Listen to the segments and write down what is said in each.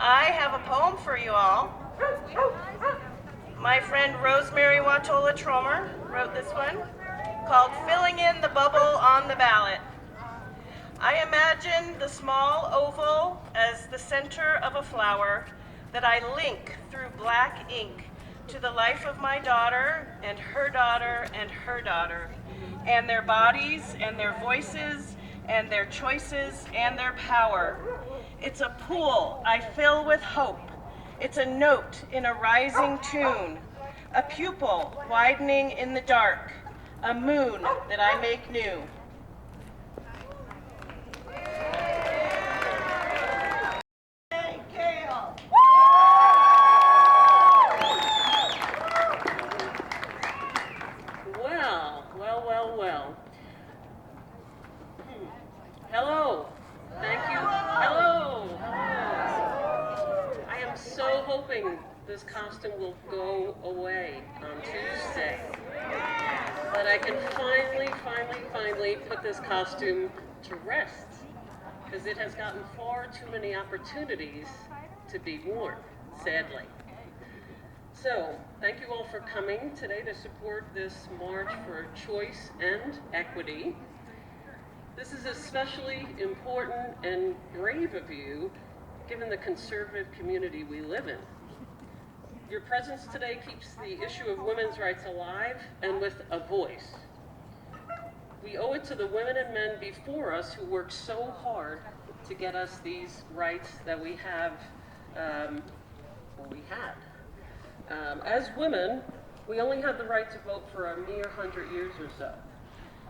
I have a poem for you all. My friend Rosemary Watola Tromer wrote this one called Filling in the Bubble on the Ballot. I imagine the small oval as the center of a flower that I link through black ink to the life of my daughter and her daughter and her daughter, and their bodies and their voices and their choices and their power. It's a pool I fill with hope. It's a note in a rising tune, a pupil widening in the dark, a moon that I make new. Well. Hello. Thank you. Hello. I am so hoping this costume will go away on Tuesday. That I can finally put this costume to rest. Because it has gotten far too many opportunities to be worn, sadly. So, thank you all for coming today to support this March for Choice and Equity. This is especially important and brave of you, given the conservative community we live in. Your presence today keeps the issue of women's rights alive and with a voice. We owe it to the women and men before us who worked so hard to get us these rights that we have, as women, we only had the right to vote for a mere 100 years or so.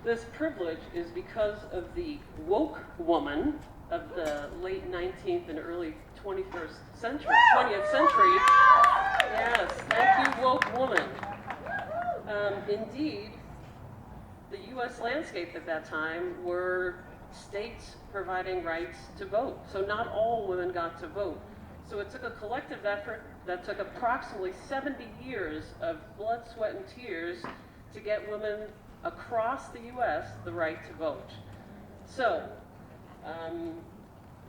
This privilege is because of the woke woman of the late 19th and early 20th century. Yes, thank you, woke woman. Indeed, the U.S. landscape at that time were states providing rights to vote. So not all women got to vote. So it took a collective effort that took approximately 70 years of blood, sweat, and tears to get women across the U.S. the right to vote. So,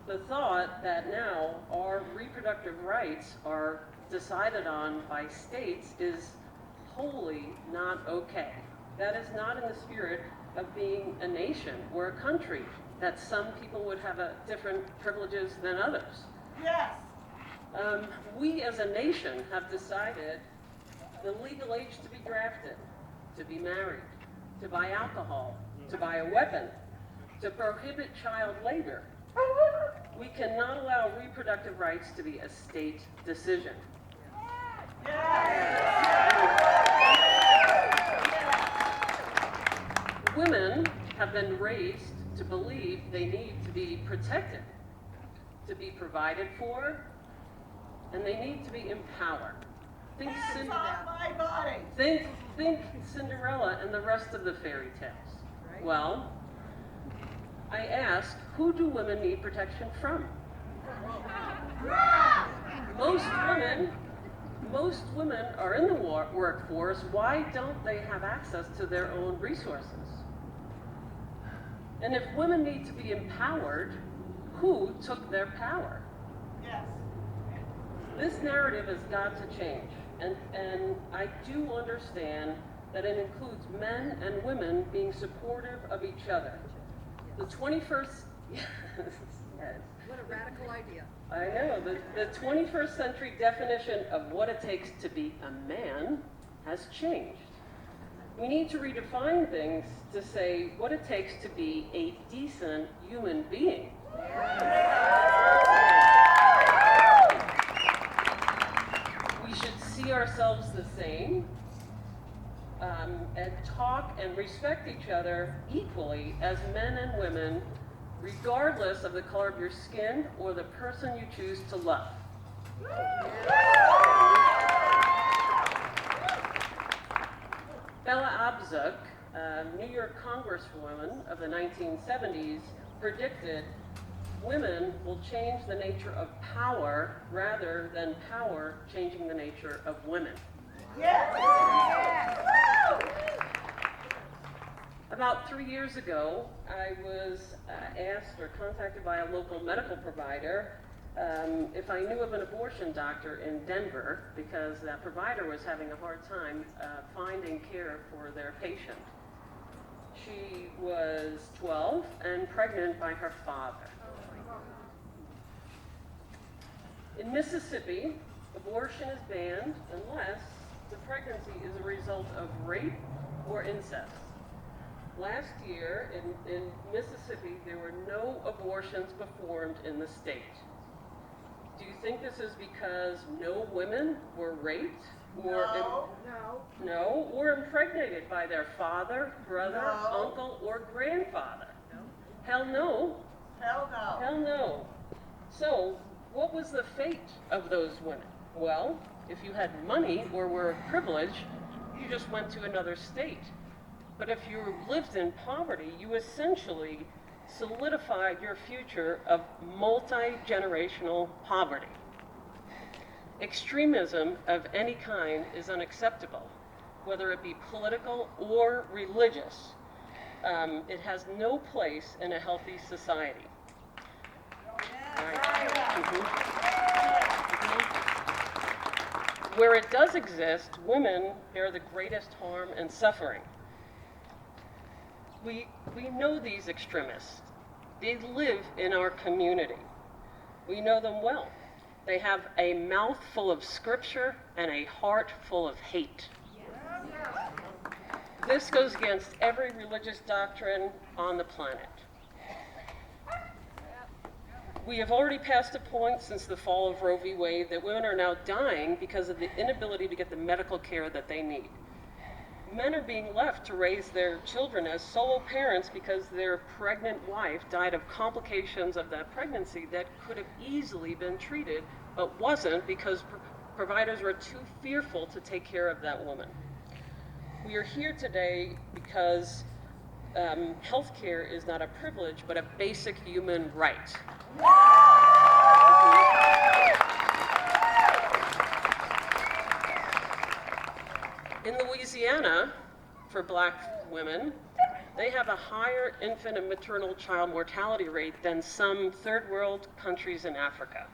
the thought that now our reproductive rights are decided on by states is wholly not okay. That is not in the spirit of being a nation or a country, that some people would have different privileges than others. Yes. We as a nation have decided the legal age to be drafted, to be married, to buy alcohol, to buy a weapon, to prohibit child labor. We cannot allow reproductive rights to be a state decision. Women have been raised to believe they need to be protected, to be provided for, and they need to be empowered. Think Cinderella and the rest of the fairy tales. Right. Well, I ask, who do women need protection from? Most women are in the workforce. Why don't they have access to their own resources? And if women need to be empowered, who took their power? Yes. This narrative has got to change, and I do understand that it includes men and women being supportive of each other. The 21st, yes. What a radical idea. I know, the 21st century definition of what it takes to be a man has changed. We need to redefine things to say what it takes to be a decent human being. We should see ourselves the same, and talk and respect each other equally as men and women, regardless of the color of your skin or the person you choose to love. Bella Abzug, a New York Congresswoman of the 1970s, predicted women will change the nature of power rather than power changing the nature of women. Yes. About 3 years ago, I was asked or contacted by a local medical provider if I knew of an abortion doctor in Denver, because that provider was having a hard time finding care for their patient. She was 12 and pregnant by her father. In Mississippi, abortion is banned unless the pregnancy is a result of rape or incest. Last year in Mississippi, there were no abortions performed in the state. Do you think this is because no women were raped or or impregnated by their father, brother, uncle, or grandfather? Hell no. Hell no. Hell no. So, what was the fate of those women? Well, if you had money or were privileged, you just went to another state. But if you lived in poverty, you essentially solidified your future of multi-generational poverty. Extremism of any kind is unacceptable, whether it be political or religious. It has no place in a healthy society. Where it does exist, women bear the greatest harm and suffering. We know these extremists. They live in our community. We know them well. They have a mouth full of scripture and a heart full of hate. This goes against every religious doctrine on the planet. We have already passed a point since the fall of Roe v. Wade that women are now dying because of the inability to get the medical care that they need. Men are being left to raise their children as solo parents because their pregnant wife died of complications of that pregnancy that could have easily been treated, but wasn't because providers were too fearful to take care of that woman. We are here today because health care is not a privilege, but a basic human right. In Louisiana, for Black women, they have a higher infant and maternal child mortality rate than some third world countries in Africa.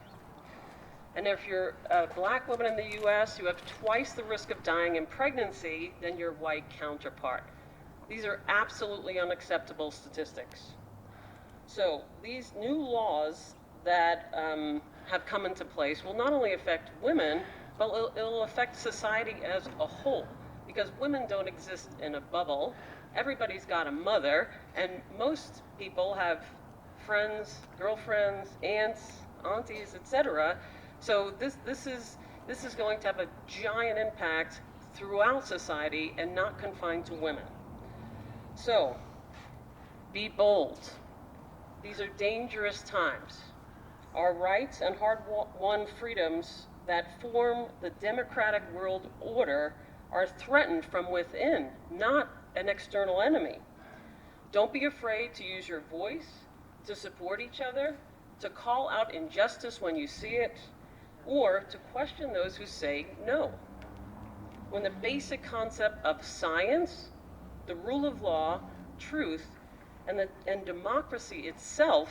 And if you're a Black woman in the US, you have twice the risk of dying in pregnancy than your white counterpart. These are absolutely unacceptable statistics. So these new laws that have come into place will not only affect women, but it'll affect society as a whole. Because women don't exist in a bubble. Everybody's got a mother, and most people have friends, girlfriends, aunts, aunties, etc. So this is going to have a giant impact throughout society and not confined to women. So, be bold. These are dangerous times. Our rights and hard-won freedoms that form the democratic world order are threatened from within, not an external enemy. Don't be afraid to use your voice, to support each other, to call out injustice when you see it, or to question those who say no. When the basic concept of science, the rule of law, truth, and democracy itself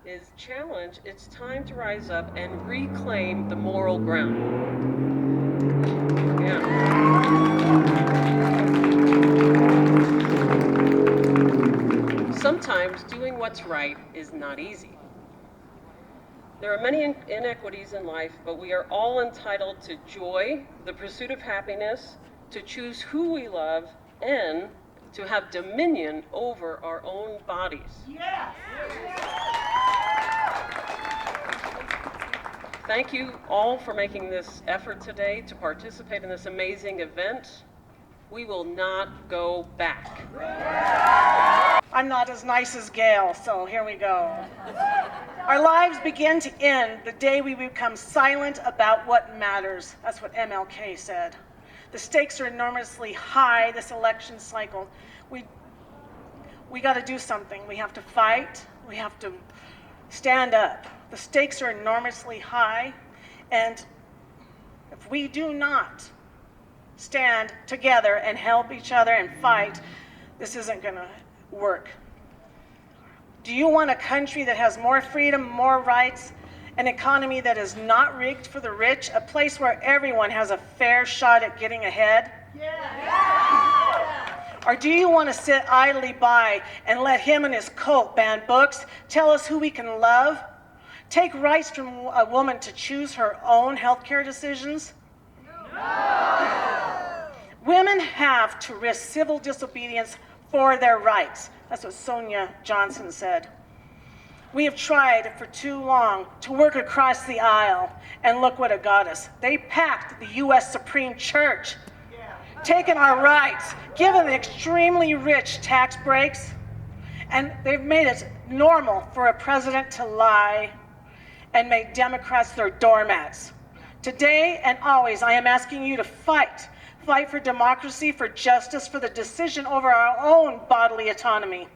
is challenged, it's time to rise up and reclaim the moral ground. Sometimes doing what's right is not easy. There are many inequities in life, but we are all entitled to joy, the pursuit of happiness, to choose who we love, and to have dominion over our own bodies. Yes. Thank you all for making this effort today to participate in this amazing event. We will not go back. I'm not as nice as Gail, so here we go. Our lives begin to end the day we become silent about what matters. That's what MLK said. The stakes are enormously high this election cycle. We got to do something. We have to fight. We have to stand up. The stakes are enormously high, and if we do not stand together and help each other and fight, this isn't going to work. Do you want a country that has more freedom, more rights, an economy that is not rigged for the rich, a place where everyone has a fair shot at getting ahead? Or do you want to sit idly by and let him and his cult ban books, tell us who we can love, take rights from a woman to choose her own healthcare decisions? Women have to risk civil disobedience for their rights. That's what Sonia Johnson said. We have tried for too long to work across the aisle, and look what it got us. They packed the U.S. Supreme Church, taken our rights, given the extremely rich tax breaks, and they've made it normal for a president to lie and made Democrats their doormats. Today and always, I am asking you to fight. Fight for democracy, for justice, for the decision over our own bodily autonomy.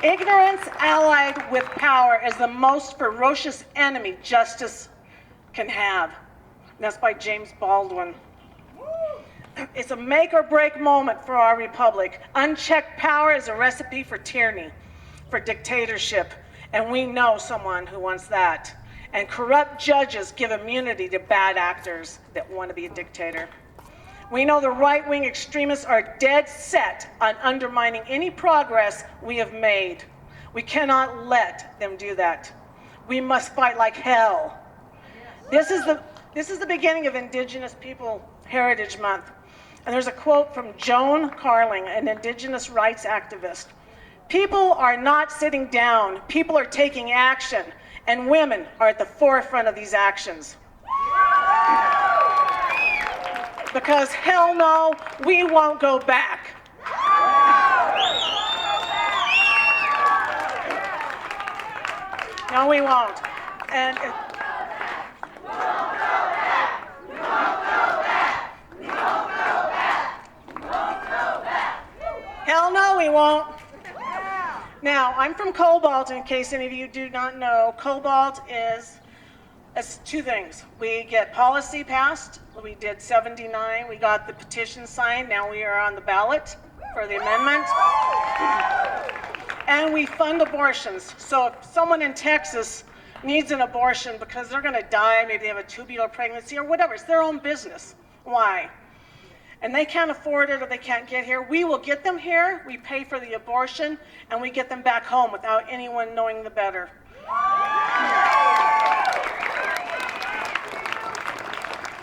Ignorance allied with power is the most ferocious enemy justice can have. And that's by James Baldwin. It's a make or break moment for our republic. Unchecked power is a recipe for tyranny, for dictatorship, and we know someone who wants that. And corrupt judges give immunity to bad actors that want to be a dictator. We know the right-wing extremists are dead set on undermining any progress we have made. We cannot let them do that. We must fight like hell. This is the beginning of Indigenous People Heritage Month. And there's a quote from Joan Carling, an Indigenous rights activist. People are not sitting down. People are taking action. And women are at the forefront of these actions. Because hell no, we won't go back. No, we won't. And hell no, we won't. Now, I'm from Cobalt, in case any of you do not know. Cobalt is two things. We get policy passed. We did 79. We got the petition signed. Now we are on the ballot for the amendment. And we fund abortions. So if someone in Texas needs an abortion because they're going to die, maybe they have a tubular pregnancy or whatever, it's their own business. Why? And they can't afford it or they can't get here, we will get them here, we pay for the abortion, and we get them back home without anyone knowing the better.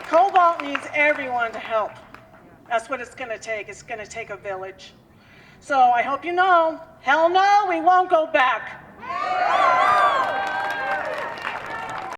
Cobalt needs everyone to help. That's what it's going to take. It's going to take a village. So I hope you know, hell no, we won't go back.